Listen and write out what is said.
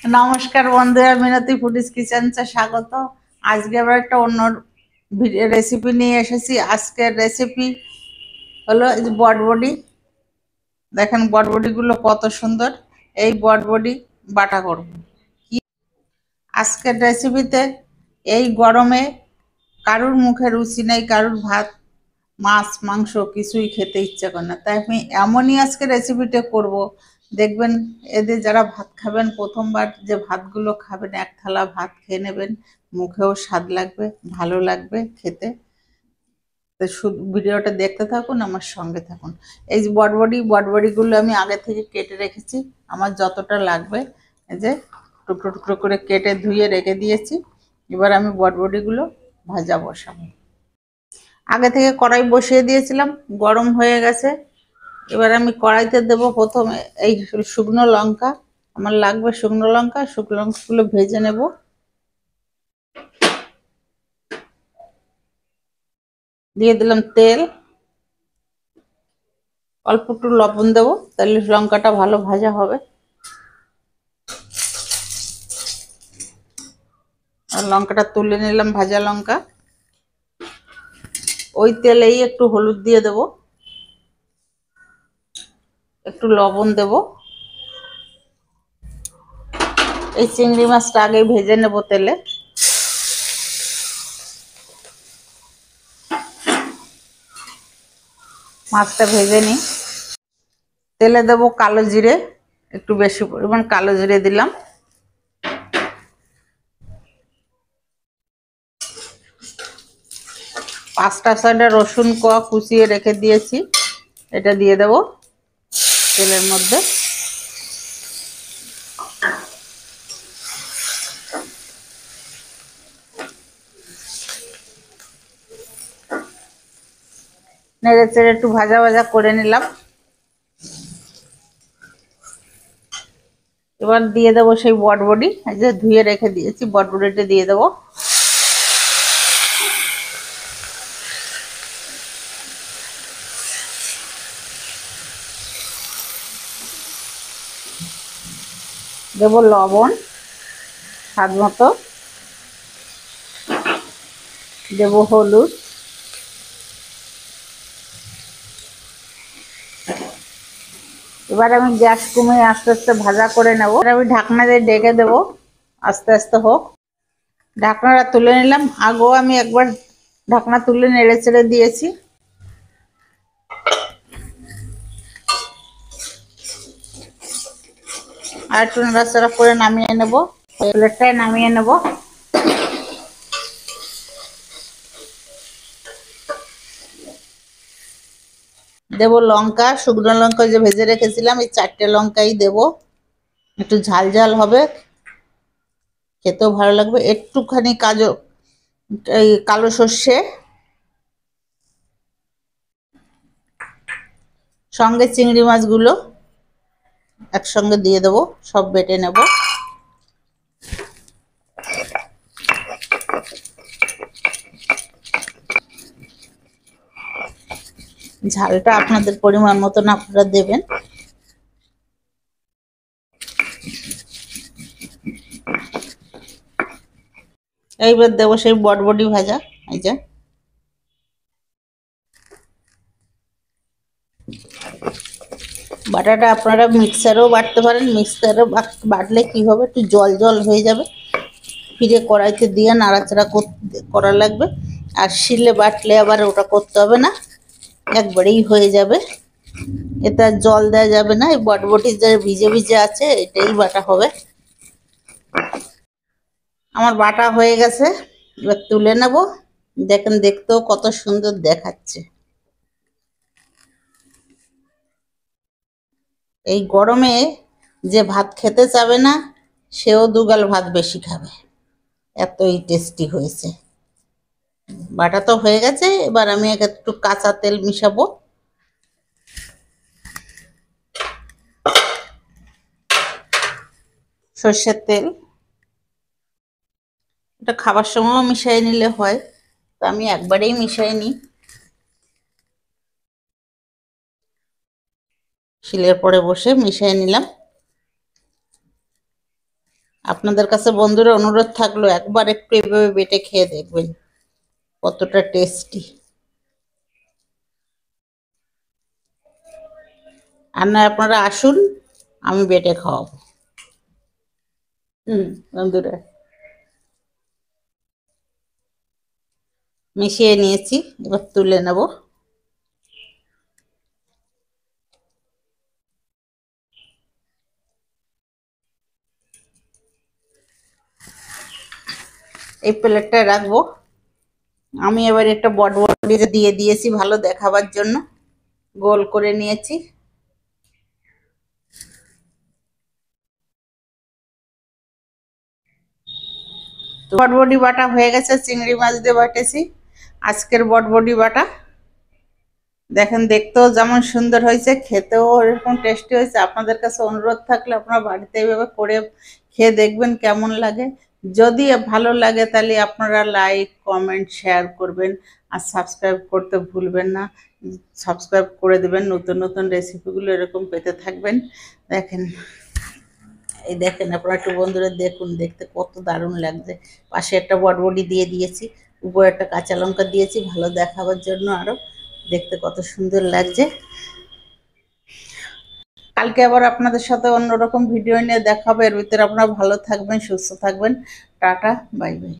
নমস্কার বন্ধুরা, মিনতি ফুডিজ কিচেনসে স্বাগত। আজকে আবার একটা অন্য রেসিপি নিয়ে এসেছি। আজকের রেসিপি হলো এই যে বটবডি। দেখেন বটবডিগুলো কত সুন্দর। এই বটবডি বাটা করব আজকের রেসিপিতে। এই গরমে কারুর মুখে রুচি নেই, কারুর ভাত মাছ মাংস কিছুই খেতে ইচ্ছা করে না, তাই আমি এমনই আজকে রেসিপিটা করব। দেখবেন এদের যারা ভাত খাবেন, প্রথমবার যে ভাতগুলো খাবেন, এক থালা ভাত খেয়ে নেবেন, মুখেও স্বাদ লাগবে, ভালো লাগবে খেতে। তো শুধু ভিডিওটা দেখতে থাকুন, আমার সঙ্গে থাকুন। এই যে বটবডিগুলো আমি আগে থেকে কেটে রেখেছি, আমার যতটা লাগবে। এই যে টুকরো টুকরো করে কেটে ধুয়ে রেখে দিয়েছি। এবার আমি বটবডিগুলো ভাজা বসাবো। আগে থেকে কড়াই বসিয়ে দিয়েছিলাম, গরম হয়ে গেছে। এবার আমি কড়াইতে দেব প্রথমে এই শুকনো লঙ্কা। আমার লাগবে শুকনো লঙ্কা, শুকনো লঙ্কাগুলো ভেজে নেব। দিয়ে দিলাম তেল, অল্প একটু লবণ দেবো, তাহলে লঙ্কাটা ভালো ভাজা হবে। আর লঙ্কাটা তুলে নিলাম, ভাজা লঙ্কা। ওই তেলেই একটু হলুদ দিয়ে দেব, একটু লবণ দেব। এই চিংড়ি মাছটা আগে ভেজে নেব তেলে। মাছটা ভেজে নিই। তেলে দেব কালো জিরে, একটু বেশি পরিমাণ কালো জিরে দিলাম। 5টা 6টা রসুন কোয়া কুচিয়ে রেখে দিয়েছি, এটা দিয়ে দেব তেলের মধ্যে। নেড়ে চেড়ে একটু ভাজা ভাজা করে নিলাম। এবার দিয়ে দেবো সেই বটবডি, এই যে ধুয়ে রেখে দিয়েছি, বটবডিটা দিয়ে দেবো। দেবো লবণ স্বাদ মতো, দেবো হলুদ। এবার আমি গ্যাস কমিয়ে আস্তে আস্তে ভাজা করে নেব। আমি ঢাকনা দিয়ে ঢেকে দেবো, আস্তে আস্তে হোক। ঢাকনাটা তুলে নিলাম, আগেও আমি একবার ঢাকনা তুলে নেড়ে চেড়ে দিয়েছি। আর একটু নাড়াচাড়া করে নামিয়ে নেব, প্লেটটায় নামিয়ে নেব। দেব লঙ্কা, শুকনো লঙ্কা যে ভেজে রেখেছিলাম, এই 4টে লঙ্কাই দেব। একটু ঝাল ঝাল হবে, খেতেও ভালো লাগবে। একটুখানি এই কালো সর্ষে, সঙ্গে চিংড়ি মাছগুলো একসঙ্গে দিয়ে দেবো, সব বেটে নেব। ঝালটা আপনাদের পরিমাণ মতন আপনারা দেবেন। এইবার দেবো সেই বটবডি ভাজা। এই যে বাটাটা আপনারা মিক্সারেও বাটতে পারেন, মিক্সারে বাটলে কি হবে, একটু জল জল হয়ে যাবে, ফিরে কড়াইতে দিয়ে নাড়াচাড়া করা লাগবে। আর শিলে বাটলে আবার ওটা করতে হবে না, একবারেই হয়ে যাবে। এতে আর জল দেওয়া যাবে না, এই বটবটি যে ভিজে ভিজে আছে এটাই বাটা হবে। আমার বাটা হয়ে গেছে, এবার তুলে নেব। দেখেন দেখতেও কত সুন্দর দেখাচ্ছে। এই গরমে যে ভাত খেতে চাবে না, সেও দুগাল ভাত বেশি খাবে, এতই টেস্টি হয়েছে। বাটা তো হয়ে গেছে, এবার আমি একটু কাঁচা তেল মিশাবো। সর্ষের তেল, এটা খাবার সময়ও মিশিয়ে নিলে হয়, তো আমি একবারেই মিশিয়ে নিই। শিলের পরে বসে মিশিয়ে নিলাম। আপনাদের কাছে বন্ধুরা অনুরোধ থাকলো একবার একটু এভাবে বেটে খেয়ে দেখবেন কতটা টেস্টি। আর না আপনারা আসুন, আমি বেটে খাওয়াবো। বন্ধুরা মিশিয়ে নিয়েছি, এবার তুলে নেব। এই প্লেটটায় রাখবো। আমি এবার একটা বটবটি দিয়ে দিয়েছি ভালো দেখাবার জন্য, গোল করে নিয়েছি। বটবটি বাটা হয়ে গেছে, চিংড়ি মাছ দিয়ে বাটেছি আজকের বটবটি বাটা। দেখেন দেখতেও যেমন সুন্দর হয়েছে, খেতেও এরকম টেস্টি হয়েছে। আপনাদের কাছে অনুরোধ থাকলে আপনারা বাড়িতে এইভাবে করে খেয়ে দেখবেন কেমন লাগে। যদি ভালো লাগে তাহলে আপনারা লাইক কমেন্ট শেয়ার করবেন, আর সাবস্ক্রাইব করতে ভুলবেন না। সাবস্ক্রাইব করে দেবেন, নতুন নতুন রেসিপিগুলো এরকম পেতে থাকবেন। দেখেন, এই দেখেন আপনারা একটু বন্ধুরা দেখুন, দেখতে কত দারুণ লাগছে। পাশে একটা বটবটি দিয়ে দিয়েছি, উপরে একটা কাঁচা লঙ্কা দিয়েছি ভালো দেখাবার জন্য, আরো দেখতে কত সুন্দর লাগছে। কালকে আবার আপনাদের সাথে অন্যরকম ভিডিও নিয়ে দেখা হবে। এর ভিতরে আপনারা ভালো থাকবেন, সুস্থ থাকবেন। Tata, bye bye.